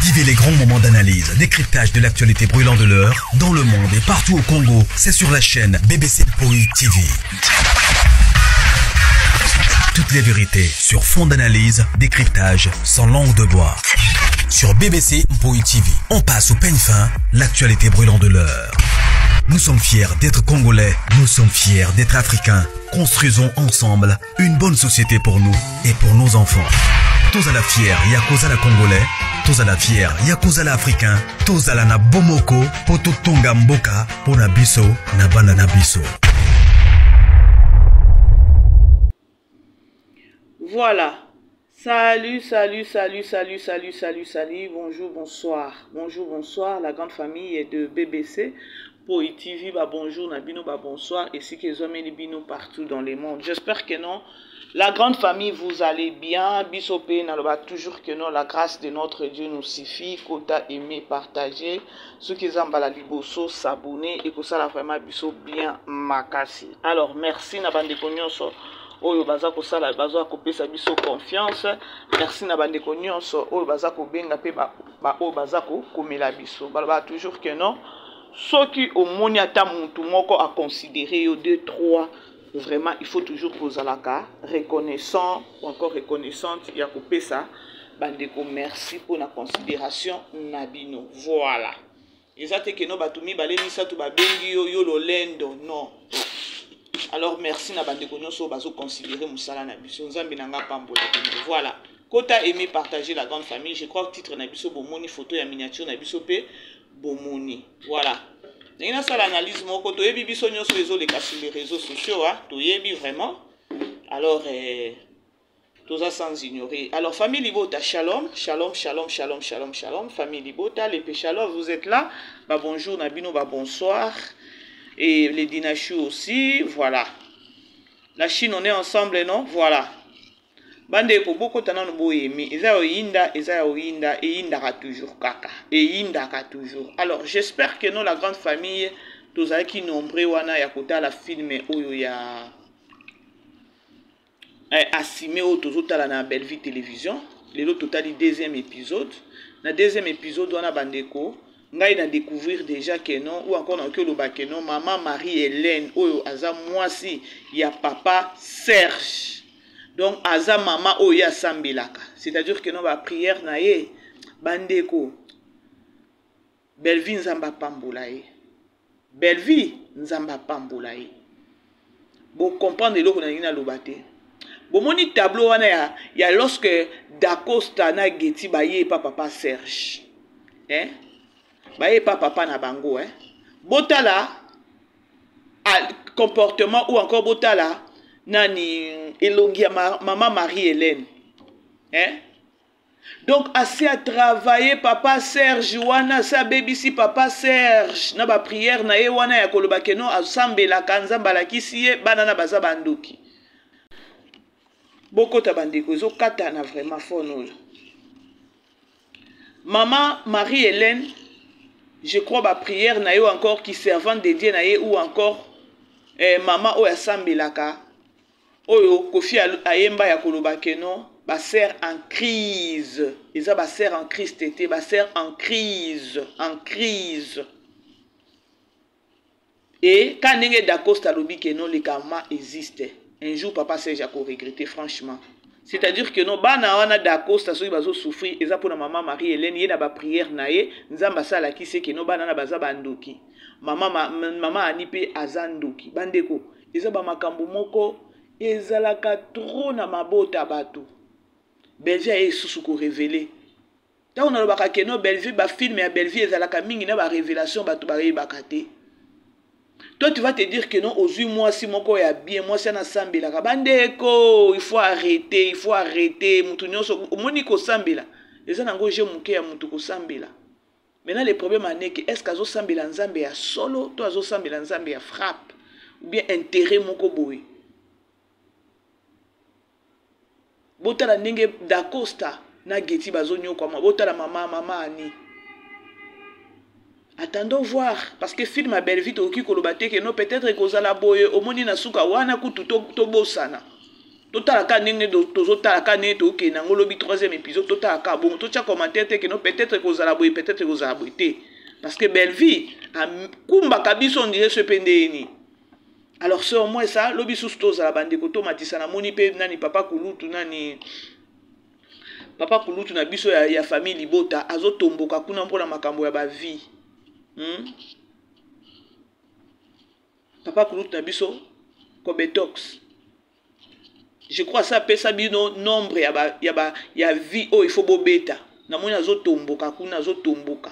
Vivez les grands moments d'analyse, décryptage de l'actualité brûlante de l'heure, dans le monde et partout au Congo. C'est sur la chaîne BBC Mpoi TV. Toutes les vérités sur fond d'analyse, décryptage, sans langue de bois. Sur BBC Mpoi TV, on passe au peigne fin, l'actualité brûlante de l'heure. Nous sommes fiers d'être Congolais, nous sommes fiers d'être Africains. Construisons ensemble une bonne société pour nous et pour nos enfants. Tous à la fière, Yakozala Congolais. Tous à la fière, Yakozala Africain. Tous à la na Bomoko, Poto Tonga Mboka, Pona Biso, Nabana Nabiso. Voilà. Salut, bonjour, bonsoir. Bonjour, bonsoir, la grande famille de BBC. Pour ITV, bah bonjour, Nabino, bah bonsoir. Et si qu'ils ont mis Bino partout dans le monde. J'espère que non. La grande famille, vous allez bien. Bisopé, n'alba toujours que non. La grâce de notre Dieu nous suffit. Kota aimer, partager. Ceux qui ont la liboso, s'abonner. Et que ça, la vraiment, biso bien makasi. Alors, merci, Nabande Konyonso. Oyo baza ko sala baza ko pesa biso confiance. Merci na bande ko nyonso oyo baza ko benga pe ba oyo baza ko komela biso. Ba toujours que non. Soki omoni ata muntu moko a considérer yo 2 3 vraiment il faut toujours kozalaka reconnaissant ou encore reconnaissante ya ko pesa bande ko merci pour la considération na bino. Voilà. Ezate que no batumi balemisa to ba bengi yo lolendo non. Alors merci na bande konyoso bazo considérer musala na biso nzambe nanga pambola. Voilà. Kota aimer partager la grande famille. Je crois que titre na biso bomoni photo ya miniature na biso pe bomoni. Voilà. Nina sala analyse moko to yebi biso nyoso les sur les réseaux sociaux to yebi vraiment. Alors toza sans ignorer. Alors famille Libota, shalom, shalom, shalom, shalom, shalom, shalom. Famille Libota, les péchalors, vous êtes là. Bah bonjour Nabino, bah bonsoir. Et les Dinachou aussi, voilà. La Chine, on est ensemble, non? Voilà. Bande ko boko tanano boyemi. Eza oyinda, e yinda toujours kaka. E yinda ka toujours. Alors, j'espère que nous, la grande famille, tous qui nombreux wana yakota la film oyo ya Assime o tozotala na Belle Vie Télévision. Le total du 2e épisode. Na 2e épisode wana bandeko. Ngai na découvrir déjà que non ou encore dans que le que non maman Marie-Hélène oyo aza mwasi ya papa Serge. Donc aza maman oyo ya sambelaka. C'est-à-dire que non ba prière na ye bandeko. Belle-vie nzamba pambola ye. Belle-vie nzamba pambola ye. Bo comprendre loko na ngina lobate. Bo moni tableau wana ya lorsque Dacosta na Getty ba ye papa Serge. Hein? Baye pas papa na bango botala comportement ou encore botala nani elongia maman Marie-Hélène donc assez à travailler papa Serge wana sa baby si papa Serge na ba prière na ye wana ya koloba keno asambela kanza balakisi ye bana na baza bandoki bokota bandeko zo kata na vraiment fono maman Marie-Hélène. Je crois ba prière na yo encore qui servant de Dieu na ye ou encore maman oya sambelaka oyo kofi ayemba ya koloba keno ba sert en crise eza ba sert en crise tété ba sert en crise et quand ndenge Dacosta lobi keno le karma existe un jour papa Serge a regretté franchement. C'est-à-dire que nos bana wana Dacosta so bazo souffrir eza pour maman Marie-Hélène ye na ba prière na ye nzamba sala ki se que no bana na baza bandoki maman anipe azandoki bandeko eza ba makambo moko ezalaka trop na mabota bato Belle-Vie e susu ko révéler ta on alobaka que no Belle-Vie ba film ya Belle-Vie ezalaka mingi na ba révélation bato ba yebaka te. Toi, tu vas te dire que non, aux yeux, moi, si mon corps est bien, moi, c'est un sambela. Bandeko, il faut arrêter. Moutounio, au monico sambela. Les gens n'ont pas mouké à moutounio sambela. Maintenant, le problème est que est-ce qu'azo sambela nzambe ya solo, toi, azo sambela nzambe ya frappe, ou bien intérêt moko boy. Botala nenge Dacosta, na Getty bazonyo kwa botala maman ani. Attendons voir parce que film a Belle-Vie oki kolobate que non peut-être que ozala boye omoni na suka wana kutu to bosana totalaka ndenge tozotalaka ndenge toke nango lobi 3e épisode totalaka bon totia commentaire te que non peut-être kozala boye peut-être kozala boye te parce que belle vie kumbaka biso on dirait ce pendeni. Alors c'est au moins ça lobi sous tozala bandeko to matisa na moni pe nani papa kulutu na biso ya famille libota azotomboka kuna mpona makambo ya ba vie. Papa kulutu na biso Kobetox. Je crois ça peut ça bino nombre ya vie oh il faut bobeta. Na moni azotomboka kuna azotomboka.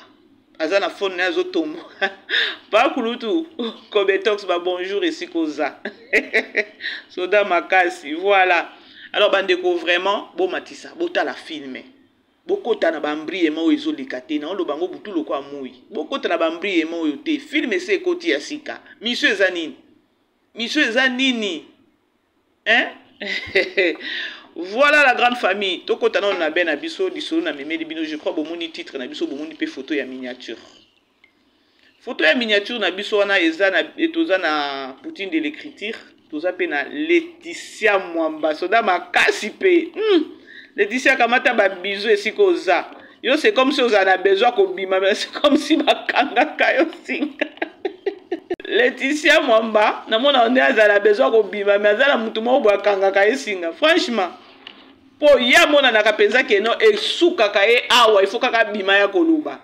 Azana phone na azotomboka. Papa kulutu Kobetox ba bonjour ici koza. Soda makasi voilà. Alors bandeko vraiment bon matisa bota la filme. Bokota na bambri ema oyo ezolikate na olo bango butu loko amui. Bokota na bambri ema oyo te filme se ekoti ya sika. Monsieur Zanini. Monsieur Zanini. Hein? Voilà la grande famille. Tokota na na ben abiso disolo na memeli bino je crois bomoni titre na biso bomoni pe photo ya miniature. Photo ya miniature na biso wana eza na etoza na Poutine de l'écriture. Toza pe na Laetitia Mwamba soda makasi pe. Laetitia kamata ba biso esiko za. Yo c'est comme si on a besoin ko bima mais c'est comme si bakanga kayo singa. Laetitia Mwamba na mona on a besoin ko bima mais azala mutu mo bo akanga kayo singa. Franchement po ya mona na kapenza ke no esuka kaye awa il faut kaka bima ya koluba.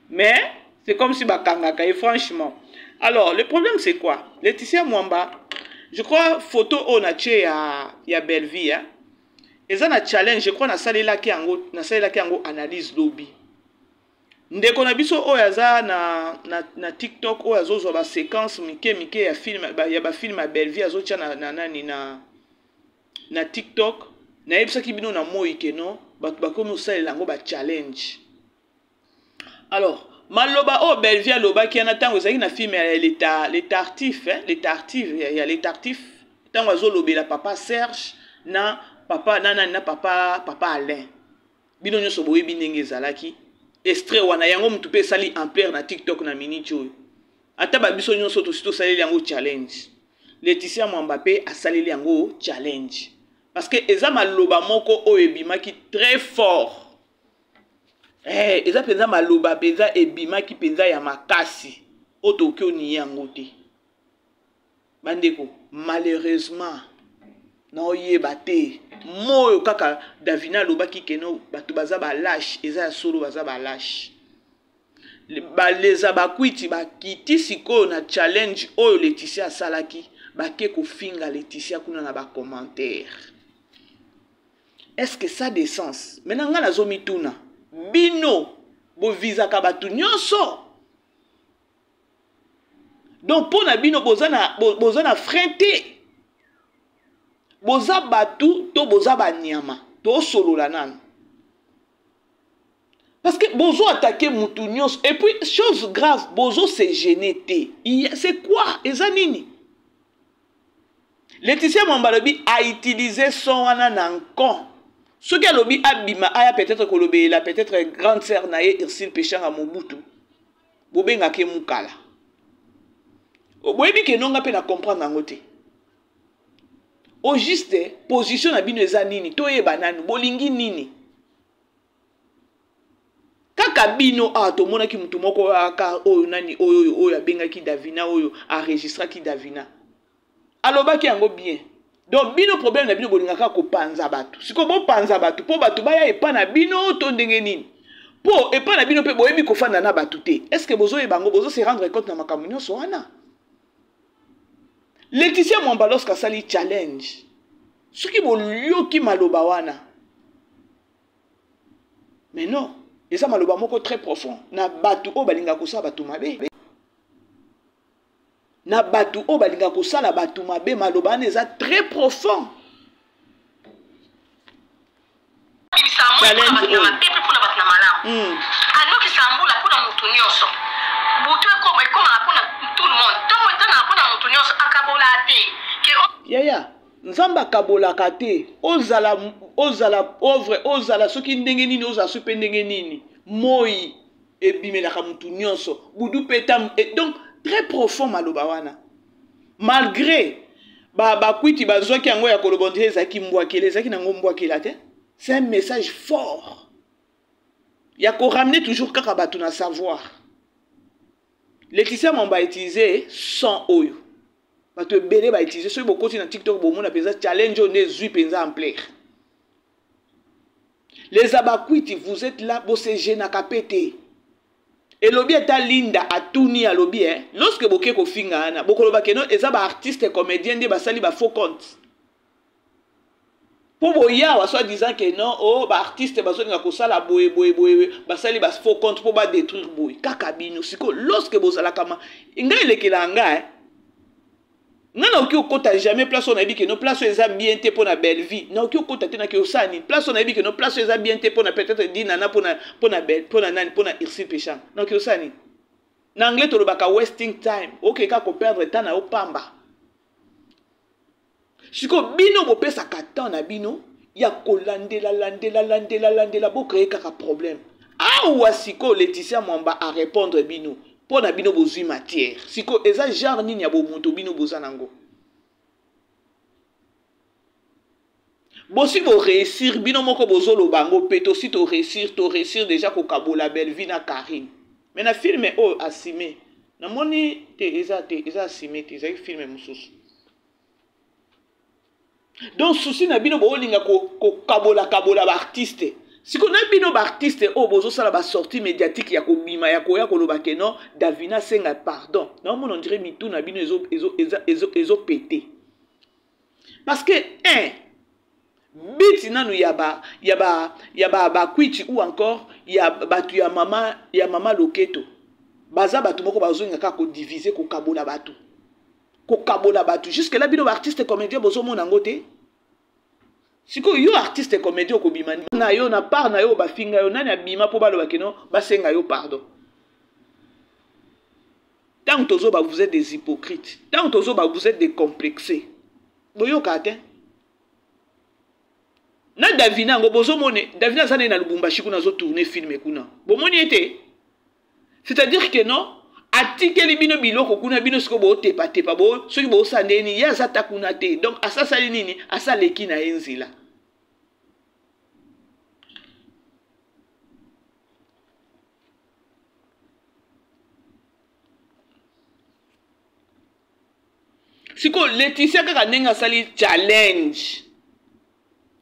Mais c'est comme si bakanga kayo franchement. Alors le problème c'est quoi? Laetitia Mwamba je crois photo on a tché ya belle vie hein. Et ça na challenge je crois na salela ki yango analyse lobby. Ndeko na biso o yaza na TikTok o yazo ba séquence mike ya film ya ba film ya belle vie azo tcha na nani na TikTok na yebisa ki bino na moi ke non batu bakomi salela yango ba challenge. Alors maloba o belle vie loba ki na tango ezaki na film ya l'état artif hein l'état artif tango azo lobela papa Serge na papa na papa Alain bino nyoso boye binenge zalaki extrait wana yango mutu pe sali ampleur na TikTok na minute oyo ata ba biso nyoso to sito saleli yango challenge. Laetitia Mwamba pe asaleli yango challenge parce que eza maloba moko oyo ebimaki très fort. Eza penza maloba penza ebimaki penza ya makasi otoki oni yango te bandeko malheureusement na oyeba te moyo kaka Davina lobaki keno bato baza ba lâche eza ya solo baza ba lâche baleza bakwiti bakiti siko na challenge oyo Laetitia asalaki bake kofinga Laetitia kuna na ba commentaire. Est-ce que ça a des sens? Maintenant nga nazomituna bino bo visa ka batu nyonso donc pona bino bozana frente boza batu to boza banyama to solola nanu parce que bozo attaquer mutu nyonso et puis chose grave bozo se gêner te c'est quoi ezanini? Laetitia Mwamba lobi a utilisé son wana nankon. Ce qui a lobby abima aya peut-être kolobela peut-être grande sœur nae Ursule Pechanga Mobutu bobenga ke mukala boyebi ke nonga pe na comprendre nango te au juste position na bino eza nini toyeba nani bolingi nini kaka bino tomonaki mutu moko aka oyo nani oyo abengaki Davina oyo enregistraki Davina alobaki yango bien. Donc bino problème na bino bolingaka ko panza batu. Siko bo panza batu po batu baya epa na bino to ndenge nini. Po epa na bino pe boyebi ko fanda na batu te. Est-ce que bozo ebango bozo se rendre compte na makambo nyonso wana? Laetitia Mwamba lorsque sali challenge. Soki bolioki maloba wana. Mais non, eza maloba moko très profond na batu o balinga ko sa batu mabe. Na batu o balinga kosala batu mabe maloba eza très profond. Yaya nzamba kabola kate ozala ovre ozala soki ndenge nini ozala supe ndenge nini moi ebimelaka mutu nyonso budu petam et donc très profond maloba wana malgré ba kwiti bazwaki yango ya kolobondire ezaki mbwakele ezaki nango mbwakela te. C'est un message fort. Il y a qu'on ramener toujours kaka bato na savoir. Laetitia Mwamba utiliser sans oyo. Bato ebele ba utiliser so beaucoup na TikTok bo mona penza challenge on est zui penza en plaire. Les abakwiti vous êtes là bo se gêner kapete. Et lobby est à Linda à Touni à lobby lorsque boké ko finga ana bokoloba keno ezaba artiste comédien de basali ba faux compte. Pour boya wa soit disant que non oh ba artiste bazo nga ko sala boye basali ba faux compte pour ba détruire boye kaka bino siko lorsque bozala kama inga elekela nga Nana oki okota jamais place on a dit que nos places eza bien te pour na belle vie. Na oki okota te na ke osani place on a dit que nos places eza bien te pour na peut-être dit nana pour na belle pour na nani pour na irsi péchant. Na oki osani. Na anglais to lo baka wasting time. OK ka ko perdre temps na opamba. Siko bino bo pesa ka temps na bino ya ko landela bo créer kaka problème. Ah ou siko Laetitia Mwamba à répondre bino. Pour na bino bozui matière. Siko eza genre nini ya bo moto bino bozanango. Bosi bo réussir bino moko bozolo bango peto si to réussir déjà ko kabola belle vie na Karine. Mais na film o assimé. Na moni te eza assimé te eza film mususu. Donc souci na bino bo linga ko kabola ba artiste. Si on a bino ba artiste o bozo sala ba sortie médiatique ya ko bima ya ko loba keno Davina senga pardon. Non mon on dirait mitou na bino ezo pété. Parce que bit nanu yaba kwiti ou encore ya batu ya mama loketo. Baza batu moko bazo nga ko diviser ko kabola batu. Ko kabola batu jusque là bino ba artiste comédien bozo mona ngote. Siko yo artiste comédien ko bimani na yo na part na yo ba finga yo nani abima po balo bakeno ba senga yo pardon. Tant tozo ba vous êtes des hypocrites. Tant tozo ba vous êtes des complexés. Boyo kate. Na Davina ngo bozo mone Davina zane na Lubumbashi kuna zo tourner film kuna. Bo moni été. C'est-à-dire que non atikeli bino biloko kuna bino siko bo tepa bo soki bo sandeni ya zata kuna te. Donc asasa nini asa leki na enzila. Siko Laetitia kaka nenga sali challenge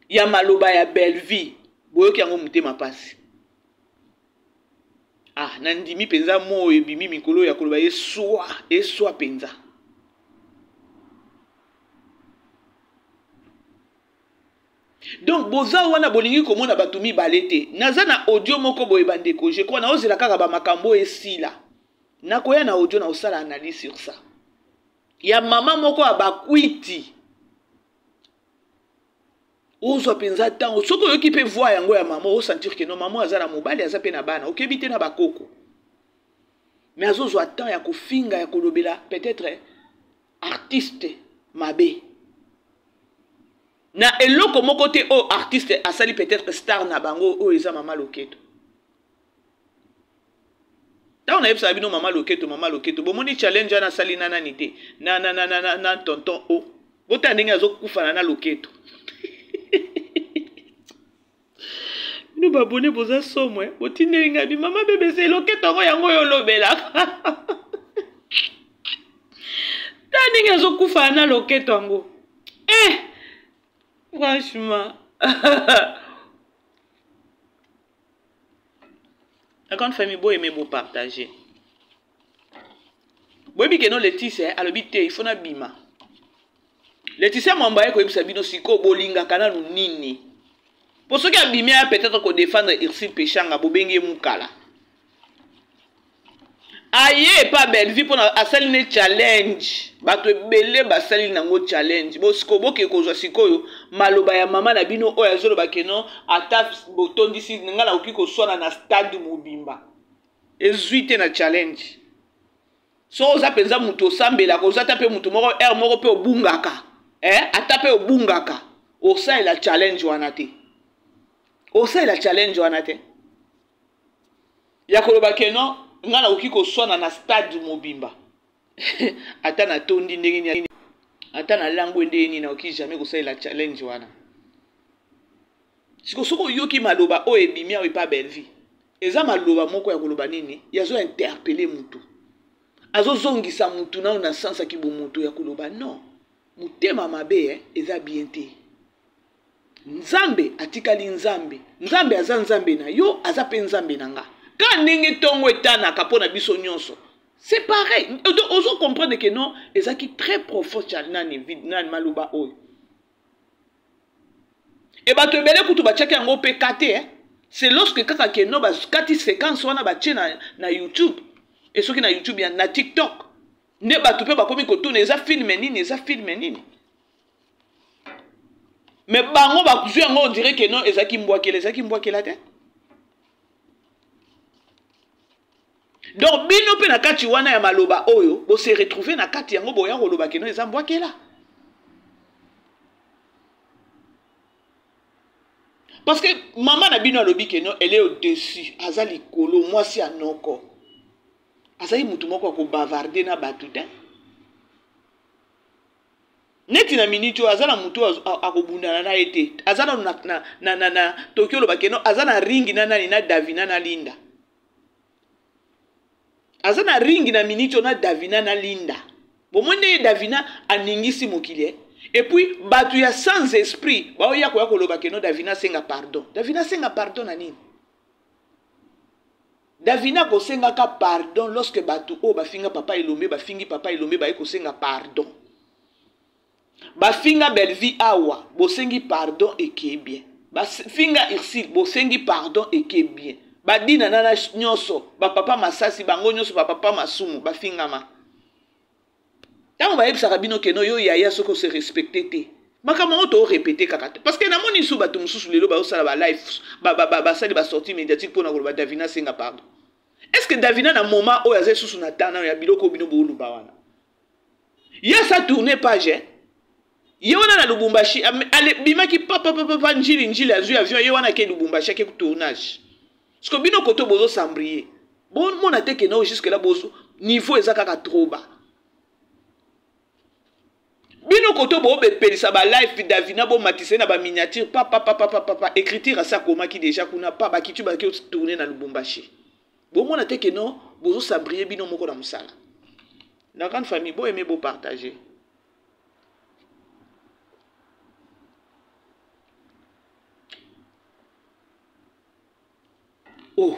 ya maloba ya belle vie boyoki yango mutema pasi. Ah nandimi penza mo ebimi mikolo ya koloba eswa penza. Donc boza wana bolingi komona batumi balete naza na audio moko boye bandeko je crois na ozela kaka ba makambo esila nakoya na audio na osala analyse sur ça. Ya mama moko abakwiti ozo penza tango soko yoki pe voir yango ya mama o sentir que non maman azala mobali azape na bana okebite na bakoko mais azozo attend ya kofinga ya kolobela peut-être artiste mabe na eloko moko te o artiste asali peut-être star na bango o eza mama loketo. Tant on a eu bino mama loketo bomoni challenge na sali nana nité na tonton o bota ndenge azokufa na loketo. Nous babone boza somwe botinde ngabi mama bébé c'est loketo ngo yango yo lobela. Ta ndenge azokufa na loketo ngo. Franchement la grande famille beau aimer beau partager. Boyebi que non Laetitia alobité il faut na bima. Laetitia Mwamba ko yebisa bino siko bolinga kana nini. Pour ceux qui abimé peut-être ko défendre Irsi Péchanga bobenge mukala. Aye pas belle vie pour asali ne challenge. Bato belé basali nango challenge. Bo siko boke ko zo sikoyo maloba ya mama na bino oyo azolo bakeno ata botondi si ngala okiko sona na stade mobimba. Ezuite na challenge. So oza penza muto sambela ko zata pe muto moko moko pe obungaka. Ata pe obungaka. Osa la challenge wana te. Osa la challenge wana te. Ya koloba keno ngala okiko sona na stade mobimba. Ata na tondi ndenge ata na langue ndeni na oki jamais kosalela challenge wana siko soko yoki maloba o ebimia o pa belle vie eza maloba moko ya koloba nini yazo interpeller mutu azo zongisa mutu na sensa ki bo mutu ya koloba non mutema mabe eza bien te nzambe atikali nzambe nzambe aza nzambe na yo aza pe nzambe na nga ka ndenge tongo etana kapona biso nyonso c'est pareil ozo comprendre que non eza ki très profond nani nani maloba oyo et bato ebele kutu bachaki yango pe kate c'est lorsque kaka ke no bakati séquence wana batie na YouTube et soki na YouTube ya na TikTok ne bato pe bakomi kotuna eza film nini mais bango bakuzwi yango on dirait que non ezaki mbwakela te donc bino pe na kati wana ya maloba oyo bo se retrouver na kati yango boya koloba ke non eza mbwakela parce que maman na bino alobi ke non elle est au-dessus aza likolo mwasi anoko azali mutu moko ko bavarder na batu te neti na minute azala mutu akobundana na ete azala na Tokyo lo bakeno azana ringi na nani na Davina na Linda azana ringi na minute na Davina na Linda bomone Davina aningisi mokile et puis batu ya sans esprit ba oya ko yakoloba keno Davina senga pardon na nini Davina ko senga ka pardon lorsque batu o bafinga papa Elombe bafingi papa Elombe ba ko senga pardon bafinga Bellevie awa bosengi pardon et qui bien bafinga Irsile bosengi pardon et qui bien badina nana nyonso ba papa Masasi bango nyonso ba papa Masumu bafinga ma tango ba yebisaka bino keno yo yaya soko se respecter te makama oto répéter kaka parce que na moni sou bato mususu lelo ba osala ba live ba sali ba sortie médiatique pona ko ba Davina senga pardon est-ce que Davina na moment o yaze susu na tana ya biloko bino bo luba wana ya sa tourner page Yewana na Lubumbashi ale bimaki papa njili azu avion yewana ke Lubumbashi ke tournage. Parce que bino koto bozo sambrier. Bon mona te ke no jusque là bozo niveau ezaka ka trop bas. Bino koto bo be pelisa ba live Davina bo matise na ba miniature papa écriture ça koma ki déjà kuna pa ba kitu ba ke tourner na Lubumbashi. Bon mona te ke no bozo sambrier bino moko na musala. La grande famille bo aimer bo partager. Oh.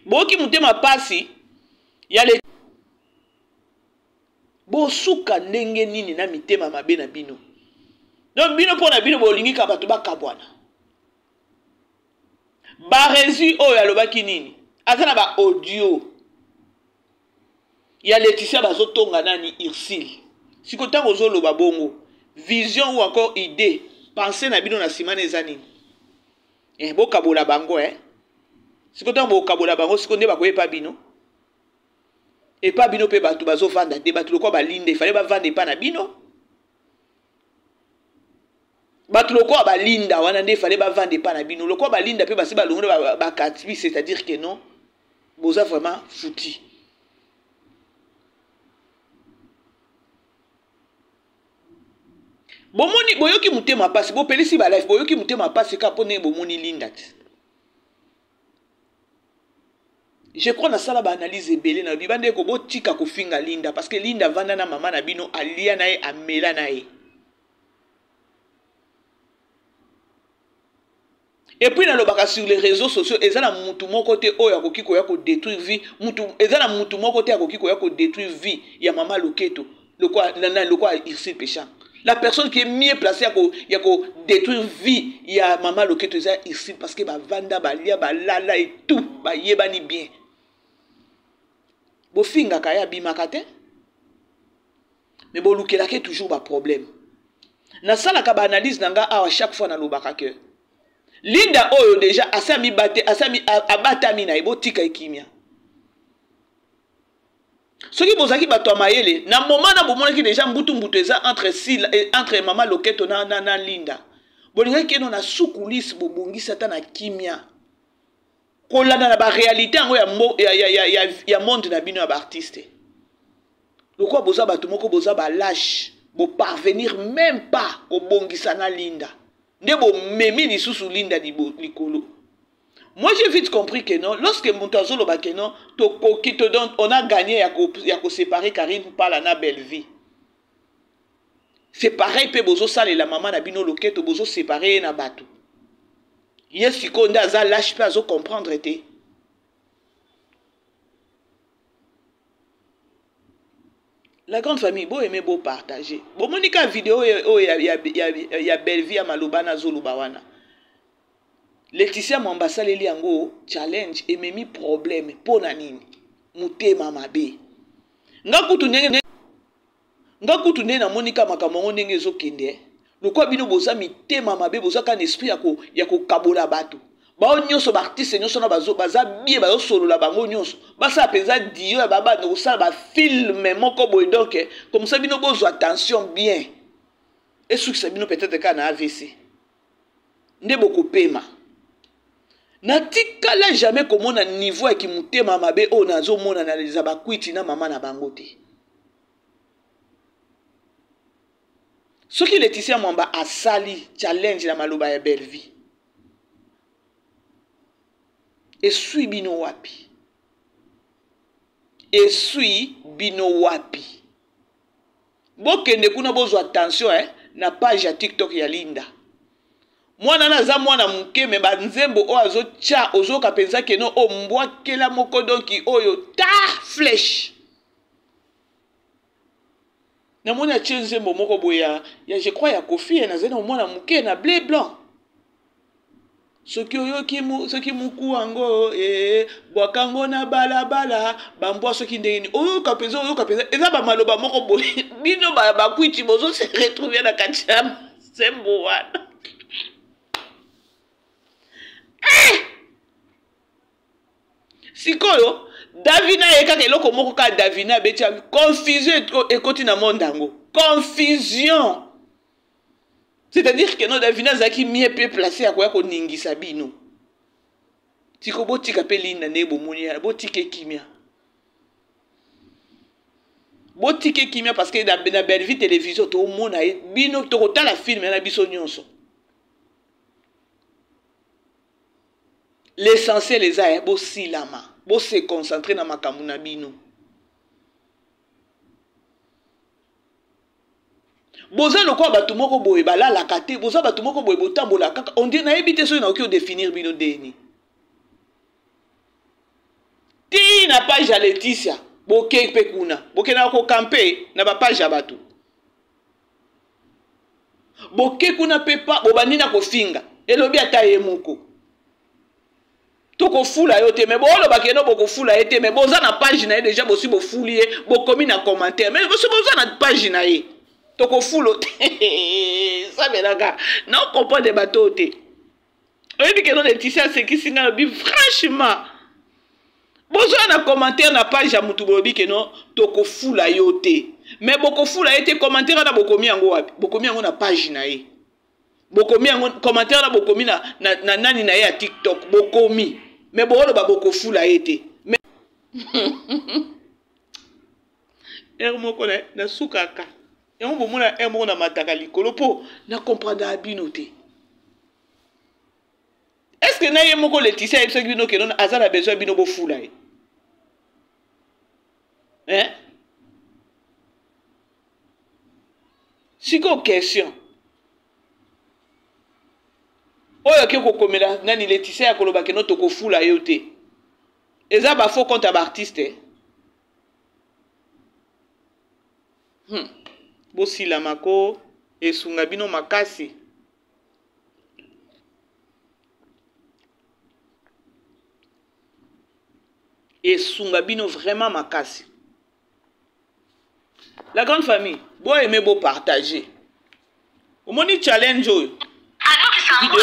Boki mutema pasi yale bo suka ndenge nini na mitema mabe na bino. Donc bino pona bino bolingi ka bato bakabwana. Ba resu o ya lobaki nini? Azana ba audio. Ya Laetitia bazotonga nani Irsile. Siko tango zo loba bongo, vision ou encore idée, penser na bino na simane ezani. Bo kabola bango siko tango bo kabola bango siko nde bakoye pa bino et pa bino pe bato bazo vanda de bato lokwa balinde fallait ba vande pa na bino bato lokwa balinda wana nde fallait ba vande pa na bino lokwa balinda pe basi balongole ba katbi c'est-à-dire que non boza vraiment fouti bomoni boyoki mutema pasi bo pelisi ba life boyoki mutema pasi ka pone bomoni Linda. Je crois na sala ba analyse belé na bibande ko bo tika ko finga Linda parce que Linda vanda na mama na bino alia na ye amela na ye. Et puis na lobaka sur les réseaux sociaux ezala mutu moko te oyo akoki ko ya ko détruire vie mutu ezala mutu moko te akoki ko ya ko détruire vie ya mama Loketo lokwa Irsile Péchant. La personne qui est mieux placée à détruire vie, il y a maman Loketo ici parce que ba vanda ba lia ba lala et tout ba yebani bien. Bo finga kaya bimakate. Mais bo lukela ke toujours ba problème. Na sala ka ba analyse nanga à chaque fois na lobaka ke. Linda oyo déjà asami abatami na ebo tika ekimia. Ce qui bozaki bato mayele na moment na bomona ki déjà mbutu eza entre mama Loketo na Linda bolinga ki no na sukulisi bobongisa ta na kimia kolanda na ba réalité ngo ya monde na bino ya ba artiste Pourquoi boza batumoko boza ba lâche, bo parvenir même pas au bongisana linda. Ne bo memi lisusu linda likolo. Moi j'ai vite compris que non, lorsque Montazolo ba que non, on a gagné ya ko séparer Karine par la belle vie. C'est pareil pe bozo sale la maman na bino loketo bozo séparer na bato. Yes sikonda za lâche pas zo comprendre té. La grande famille, beau aimer, beau partager. Bon, monika vidéo, il y a belle vie à Malobana Zolubawana. Laetitia Mambasa Leli Ango, challenge, et memi problème, pour nanini. Mouté mamabe. Nga kutune na monika makamongo nenge zo kende. Lukwa bino boza mite mamabe, boza kan esprit yako kabola batu. Ba nyonso ba artiste nyonso na baza bien ba solo la bango nyonso basa penza dio ya baba no sala ba film moko boy donc comme ça bino bozo attention bien et succès bino peut-être kana AVC nde boko pema na tikala jamais komona niveau ya kimutema mabe o nazo mona na les abakwiti na mama na bango te soki Laetitia Mwamba asali challenge na maloba ya belle vie. Esui bino wapi. Esui bino wapi. Bokende kuna bozo attention na page ya TikTok ya Linda. Mwana naza mwana muke me banzembo o azo cha ozo kapenza keno o mbwa kela moko donki oyo ta flèche. Na mwana chenzembo moko boya ya je crois ya Kofi na zena mwana muke na blé blanc. Soki muku ango bwakango na balabala bambwa soki ndeni oyo kapeza eza ba maloba moko boye bino ba kwiti bozo se retrouver na kacham sembo wana sikoyo Davina ekaka eloko moko ka Davina betia confusion ekoti na mondango confusion. C'est-à-dire que non Davina zaki mieux peut placer à quoi ko ningisa bino. Tiko botika pe linda nebo monia botike kimia. Botike kimia parce que na belle vie télévision to mona bino to kota la film na biso nyonso. L'essentiel les a bo silama, bo se concentrer na makambu na bino. Boza loko batu moko boye balala kate boza batu moko boye botambola kaka on dit na ebité so na oki o définir bino deni ti na page ya Laetitia boke pe kuna boke na ko camper na ba page ya batu boke kuna pepa bobani na kofinga elobi ata ye moko toko fula yo te me bolo bakeno boko fula ete me boza na page na ye déjà bosi bo fulie bokomi na commentaire mais bosi boza na page na ye toko fulo ça belanga non comprend des bateaux te on dit que non Laetitia c'est qui singa bi franchement besoin na commentaire na page ya mutu bobi que non toko fula yo te mais boko fula ete commentaire na bokomi yango wapi bokomi yango na page na ye bokomi yango commentaire na bokomi na nani na ye ya TikTok bokomi mais bolo ba boko fula ete mais moko na sukaka et on bomona emo na mataka likolo po na comprendre abino te. Est-ce que na yemoko Laetitia ebso bino ke non azala besoin bino bo fula e? Siko question. Oyo ke ko komela nani Laetitia ya koloba ke no to ko fula yo te. Eza ba faux compte ba artiste. Bosi la mako esunga bino makasi esunga bino vraiment makasi. La grande famille bo aimer bo partager au moni challenge oyo vidéo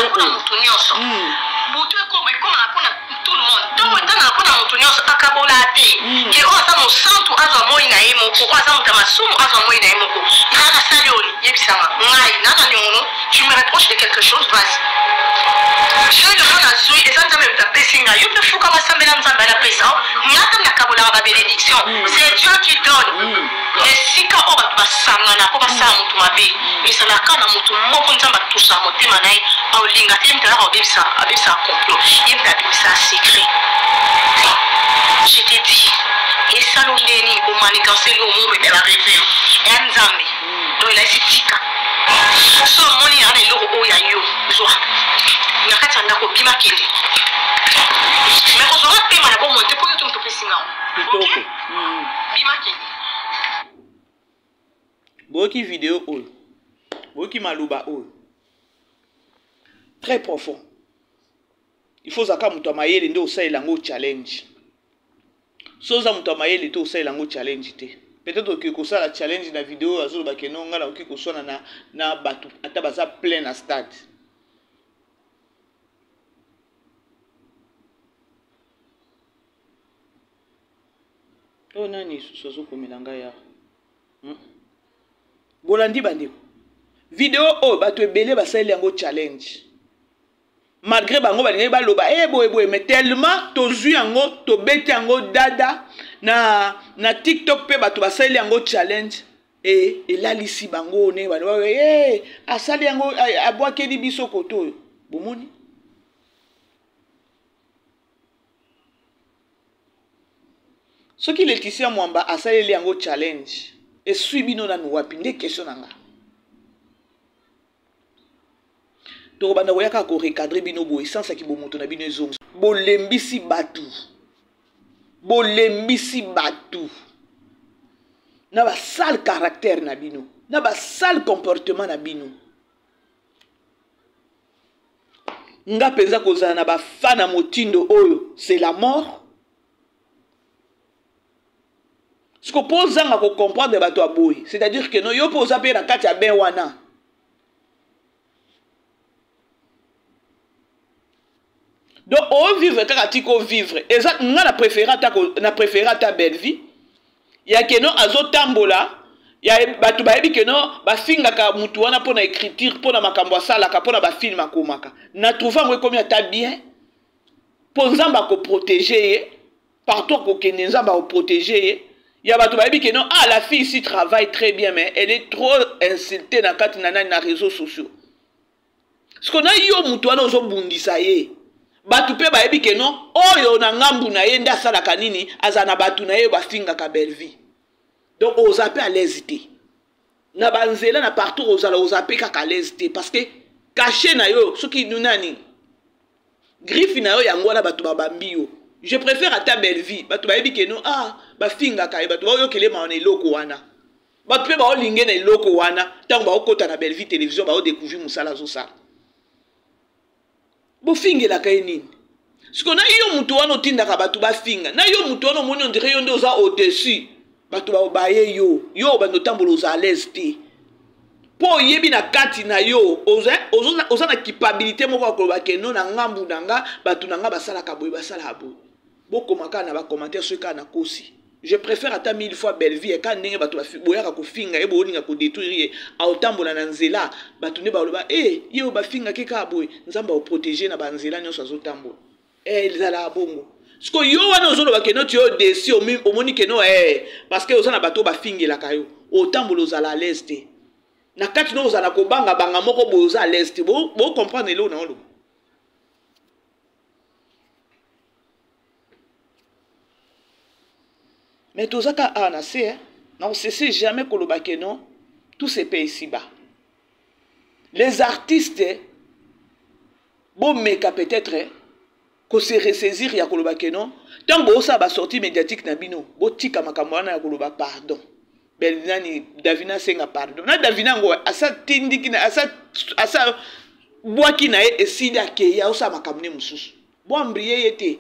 tu me reproches de quelque chose, vas-y. Je le monde a joué et ça nous a même tapé singa. Il peut fou comme ça mais nous a la pression. N'attend la kabola la bénédiction. C'est Dieu qui donne. Et si quand on va sangana, on va sang tout ma vie. Et ça la kana mutu moko nzamba tout ça motima naï. Au linga tim tala au bibsa, complot. Il t'a dit ça secret. Je t'ai dit. Et ça nous léni au manigancer le monde de la réveil. Et Nzambi. Donc il a dit tika. So moni ane lo o ya yo. Zoa. Nakati anda ko bima kende. Mais on aura payé ma bonne monter pour tout me singa. Kitoko. Bima kende. Boki vidéo oyo. Boki maluba oyo. Très profond. Il faut zaka mutu amayele nde osalela ngo challenge. Soza mutu amayele te osalela ngo challenge te. Peut-être que kosala challenge na vidéo azoloba ke no ngala oki koswana na batu ata baza plein na stade. Oh nani sozo komelanga ya. Bolandi bandeko. Vidéo o bato ebele basali yango challenge. Malgré bango balingi baloba boye mais tellement tozui yango tobeti yango dada na TikTok pe bato basali yango challenge et elalisi bango ne bano asali yango abwakeli biso koto oyo bomoni. Soki Laetitia Mwamba asali yango challenge et suibino na nuwapi nde question nanga. To banda koyaka ko recadrer bino boy sans ki bomoto na bino ezongo. Bolembisi batu. Bolembisi batu. Na ba sale caractère na bino, na ba sale comportement na bino. Nga penza kozala na ba fana motindo oyo, c'est la mort. Ce qu'on pose à comprendre bato aboy, c'est-à-dire que no yo pose à la kati ya ben wana. Donc on vivre quand vivre. Et ça on a préféré ta belle vie. Il y a que no azo tambola, il y a batu baebi que no ba finga ka mutu wana pona écriture pona makambo sala ka pona ba film akomaka. Na trouva ngwe combien ta bien. Ponzamba ko protéger partout ko kenenzamba ko protéger. Il y a batu baebi que non la fille ici travaille très bien mais elle est trop insultée na kati na réseaux sociaux. Ce qu'on a yo mutu wana ozo bundisa ye. Batu pe baebi ke non oyo na ngambu na ye nda sala kanini azana batu na ye bafinga ka belle vie. Donc ozape à l'hésiter. Na banzela na partout ozape ka l'hésiter parce que caché na yo soki nunani griffe na yo yango na batu babambi yo. Je préfère à ta belle vie. Batu baebi ke non bafinga ka batu ba yo kele ma na eloko wana. Batu pe ba olinge na eloko wana tango ba okota na belle vie télévision ba o découvrir musala zo sala. Bofingela ka nini? Siko na yo mutu wana otindaka batu bafinga. Na yo mutu wana moni on dirait yo ndoza au-dessus. Batu ba obaye yo bando tambola oza à l'aise te. Po yebi na kati na yo oza na capacité moko akoloba ke non na ngambu nanga batu nanga basala ka boy basala boy. Bokomaka na ba commentaire ceux ka na kosi. Je préfère ata 1000 fois belle vie et quand ndenge batu boyaka ko finga e boninga ko détruire a otambola na nzela batu ne baloba yo ba finga ke ka boy nzamba o protéger na banzela nyoso azotambola ezala bongo siko yo wana ozoloba ke no ti o desi o moni ke no parce que ozana bato ba fingela kayo otambola ozala à l'aise te na kati no ozala ko banga moko boyo za à l'aise te bo comprendre lo na olo. Mais tout ça a non cessez jamais que non tous ces pays ici-bas. Les artistes bon meka peut-être que se ressaisir ya kolobake non tant que ça va sortir médiatique na bino bo tika makambo wana ya koloba pardon. Belinani Davina senga pardon. Na Davina ngo asa tindiki na asa boaki na esida ke ya osa makamne mususu. Bo mbriye yete.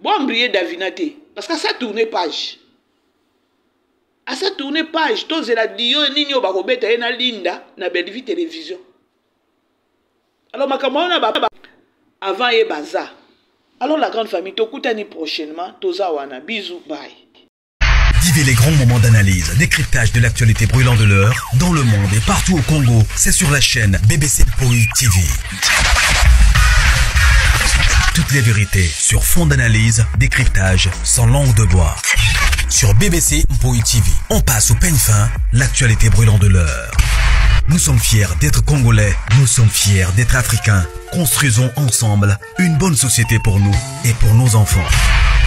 Bon briller Davina te parce que ça tourne page. À ça tourne page, tous la dio nini o bakobeta na linda na Belle Vie télévision. Alors makamona ba avant et baza. Alors la grande famille tokutani prochainement toza wana bisous bye. Vivez les grands moments d'analyse, décryptage de l'actualité brûlante de l'heure dans le monde et partout au Congo, c'est sur la chaîne BBC POI TV. toutes les vérités sur fond d'analyse, décryptage sans langue de bois. Sur BBC Mpoï TV, on passe au peigne fin l'actualité brûlante de l'heure. Nous sommes fiers d'être Congolais, nous sommes fiers d'être Africains. Construisons ensemble une bonne société pour nous et pour nos enfants.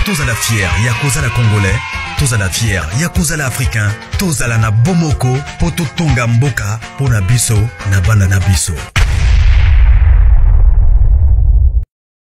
Tous à la fière, Yakozala Congolais. Tous à la fière, Yakozala Africain. Tous à la na bomoko, poto tonga mboka, pona biso, na banda na biso.